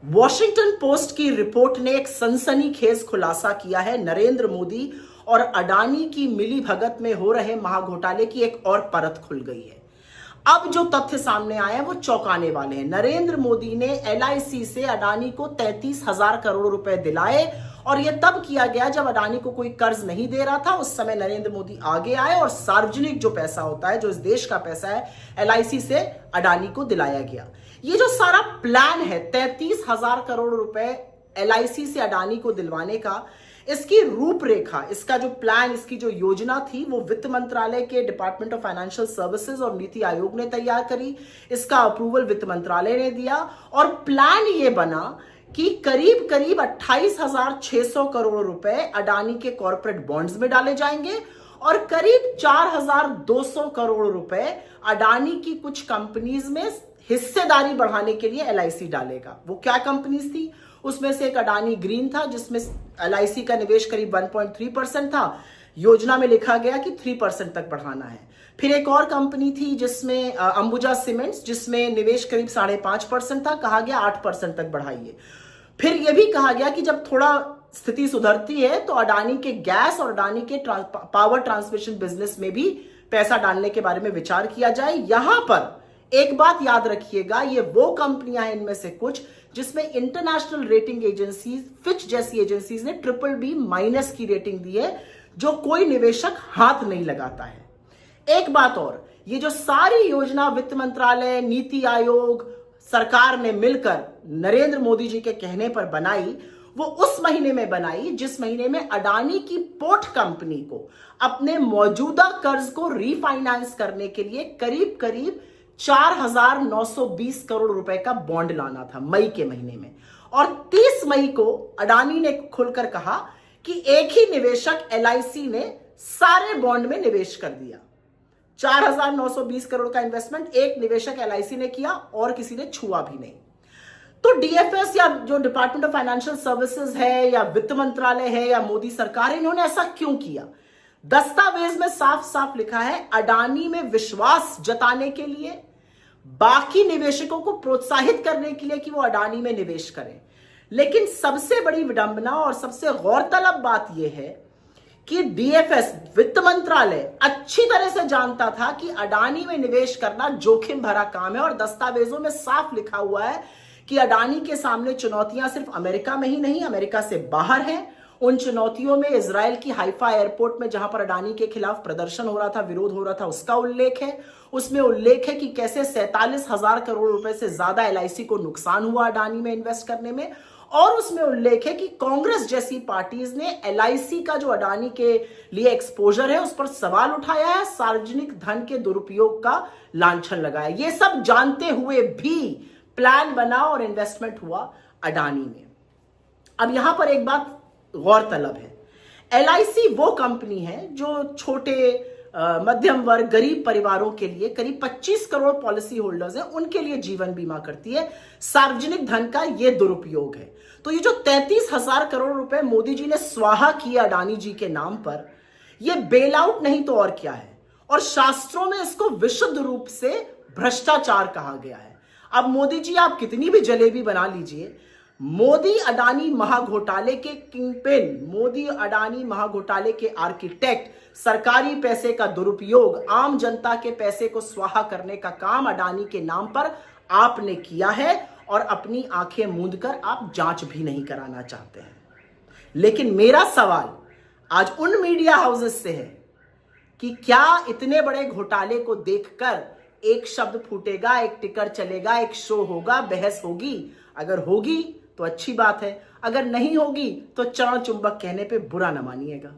Washington post की report ने एक सनसनीखेज खुलासा किया है। नरेंद्र मोदी और अडानी की मिलीभगत में हो रहे महाघोटाले की एक और परत खुल गई है। अब जो तथ्य सामने आए हैं वो चौंकाने वाले हैं। नरेंद्र मोदी ने एलआईसी से अडानी को 33,000 करोड़ रुपए दिलाए और यह तब किया गया जब अडानी को कोई कर्ज नहीं दे रहा था। उस समय नरेंद्र मोदी आगे आए और सार्वजनिक जो पैसा होता है, जो इस देश का पैसा है, एलआईसी से अडानी को दिलाया गया। ये जो सारा प्लान है 33,000 करोड़ रुपए एलआईसी से अडानी को दिलवाने का, इसकी रूपरेखा, इसका जो प्लान, इसकी जो योजना थी वो वित्त मंत्रालय के डिपार्टमेंट ऑफ फाइनेंशियल सर्विसेज और नीति आयोग ने तैयार करी। इसका अप्रूवल वित्त मंत्रालय ने दिया और प्लान ये बना कि करीब करीब 28,600 करोड़ रुपए अडानी के कॉर्पोरेट बॉन्ड्स में डाले जाएंगे और करीब 4,200 करोड़ रुपए अडानी की कुछ कंपनीज में हिस्सेदारी बढ़ाने के लिए एलआईसी डालेगा। वो क्या कंपनीज थी? उसमें से एक अडानी ग्रीन था जिसमें एलआईसी का निवेश करीब 1.3% था। योजना में लिखा गया कि 3% तक बढ़ाना है। फिर एक और कंपनी थी जिसमें अंबुजा सीमेंट्स, जिसमें निवेश करीब 5.5% था। कहा गया 8% तक बढ़ाइए। फिर यह भी कहा गया कि जब थोड़ा स्थिति सुधरती है तो अडानी के गैस और अडानी के पावर ट्रांसमिशन बिजनेस में भी पैसा डालने के बारे में विचार किया जाए। यहां पर एक बात याद रखिएगा, ये वो कंपनियां हैं इनमें से कुछ जिसमें इंटरनेशनल रेटिंग एजेंसीज, फिच जैसी एजेंसीज ने BBB- की रेटिंग दी है, जो कोई निवेशक हाथ नहीं लगाता है। एक बात और, ये जो सारी योजना वित्त मंत्रालय, नीति आयोग, सरकार ने मिलकर नरेंद्र मोदी जी के कहने पर बनाई, वो उस महीने में बनाई जिस महीने में अडानी की पोर्ट कंपनी को अपने मौजूदा कर्ज को रीफाइनेंस करने के लिए करीब करीब 4,920 करोड़ रुपए का बॉन्ड लाना था, मई के महीने में। और 30 मई को अडानी ने खुलकर कहा कि एक ही निवेशक एलआईसी ने सारे बॉन्ड में निवेश कर दिया। 4,920 करोड़ का इन्वेस्टमेंट एक निवेशक एलआईसी ने किया और किसी ने छुआ भी नहीं। तो डीएफएस या जो डिपार्टमेंट ऑफ फाइनेंशियल सर्विसेज है या वित्त मंत्रालय है या मोदी सरकार है, इन्होंने ऐसा क्यों किया? दस्तावेज में साफ साफ लिखा है, अडानी में विश्वास जताने के लिए, बाकी निवेशकों को प्रोत्साहित करने के लिए कि वो अडानी में निवेश करें। लेकिन सबसे बड़ी विडंबना और सबसे गौरतलब बात यह है कि डीएफएस, वित्त मंत्रालय, अच्छी तरह से जानता था कि अडानी में निवेश करना जोखिम भरा काम है और दस्तावेजों में साफ लिखा हुआ है कि अडानी के सामने चुनौतियां सिर्फ अमेरिका में ही नहीं, अमेरिका से बाहर हैं। उन चुनौतियों में इजराइल की हाइफा एयरपोर्ट में जहां पर अडानी के खिलाफ प्रदर्शन हो रहा था, विरोध हो रहा था, उसका उल्लेख है। उसमें उल्लेख है कि कैसे 47,000 करोड़ रुपए से ज्यादा एलआईसी को नुकसान हुआ अडानी में इन्वेस्ट करने में। और उसमें उल्लेख है कि कांग्रेस जैसी पार्टीज ने एलआईसी का जो अडानी के लिए एक्सपोजर है उस पर सवाल उठाया है, सार्वजनिक धन के दुरुपयोग का लांछन लगाया। ये सब जानते हुए भी प्लान बना और इन्वेस्टमेंट हुआ अडानी में। अब यहां पर एक बात गौरतलब है, एलआईसी वो कंपनी है जो छोटे मध्यम वर्ग, गरीब परिवारों के लिए, करीब 25 करोड़ पॉलिसी होल्डर्स हैं, उनके लिए जीवन बीमा करती है। सार्वजनिक धन का यह दुरुपयोग है। तो ये जो 33,000 करोड़ रुपए मोदी जी ने स्वाहा किए अडानी जी के नाम पर, यह बेल आउट नहीं तो और क्या है। और शास्त्रों में इसको विशुद्ध रूप से भ्रष्टाचार कहा गया है। अब मोदी जी आप कितनी भी जलेबी बना लीजिए, मोदी अडानी महाघोटाले के किंगपिन, मोदी अडानी महाघोटाले के आर्किटेक्ट, सरकारी पैसे का दुरुपयोग, आम जनता के पैसे को स्वाहा करने का काम अडानी के नाम पर आपने किया है और अपनी आंखें मूंदकर आप जांच भी नहीं कराना चाहते हैं। लेकिन मेरा सवाल आज उन मीडिया हाउसेस से है कि क्या इतने बड़े घोटाले को देखकर एक शब्द फूटेगा, एक टिकर चलेगा, एक शो होगा, बहस होगी? अगर होगी तो अच्छी बात है, अगर नहीं होगी तो चरण चुंबक कहने पे बुरा न मानिएगा।